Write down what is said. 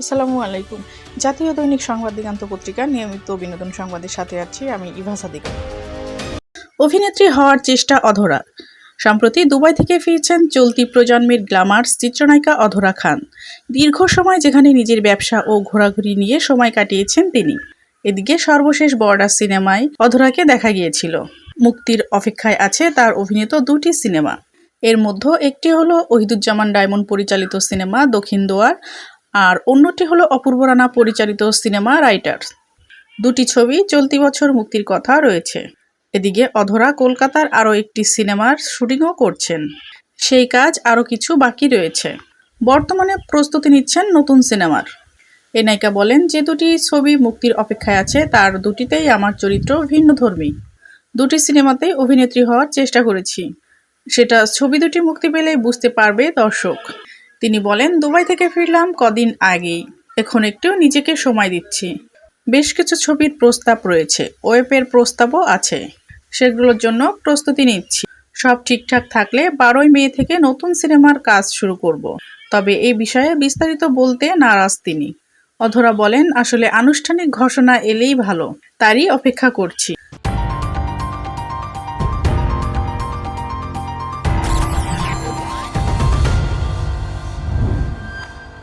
আসসালামু আলাইকুম। জাতীয় দৈনিক সংবাদ দিগান্ত পত্রিকার নিয়মিত বিনোদন সংবাদের সাথে আছি আমি ইভা সাদিকা। অভিনেত্রী হওয়ার চেষ্টা অধরা। সম্প্রতি দুবাই থেকে ফিরছেন চলতি প্রজন্মের গ্ল্যামার চিত্রনায়িকা অধরা খান। দীর্ঘ সময় যেখানে নিজের ব্যবসা ও ঘোরাঘুরি নিয়ে সময় কাটিয়েছেন তিনি। এদিকে সর্বশেষ বর্ডার সিনেমায় অধরাকে দেখা গিয়েছিল। মুক্তির অপেক্ষায় আছে তার অভিনীত দুটি সিনেমা। এর মধ্যে একটি হলো ওহিদুজ্জামান ডায়মন্ড পরিচালিত সিনেমা দক্ষিণ দুয়ার, আর অন্যটি হলো অপূর্ব রানা পরিচালিত সিনেমা রাইটার্স। দুটি ছবি চলতি বছর মুক্তির কথা রয়েছে। এদিকে অধরা কলকাতার আরও একটি সিনেমার শুটিংও করছেন। সেই কাজ আরও কিছু বাকি রয়েছে। বর্তমানে প্রস্তুতি নিচ্ছেন নতুন সিনেমার। এ নায়িকা বলেন, যে দুটি ছবি মুক্তির অপেক্ষায় আছে তার দুটিতেই আমার চরিত্র ভিন্নধর্মী। দুটি সিনেমাতেই অভিনেত্রী হওয়ার চেষ্টা করেছি, সেটা ছবি দুটি মুক্তি পেলেই বুঝতে পারবে দর্শক। তিনি বলেন, দুবাই থেকে ফিরলাম কদিন আগেই, এখন একটু নিজেকে সময় দিচ্ছি। বেশ কিছু ছবির প্রস্তাব রয়েছে, ওয়েবের প্রস্তাবও আছে, সেগুলোর জন্য প্রস্তুতি নিচ্ছি। সব ঠিকঠাক থাকলে 12ই মে থেকে নতুন সিনেমার কাজ শুরু করব। তবে এই বিষয়ে বিস্তারিত বলতে নারাজ তিনি। অধরা বলেন, আসলে আনুষ্ঠানিক ঘোষণা এলেই ভালো, তারই অপেক্ষা করছি।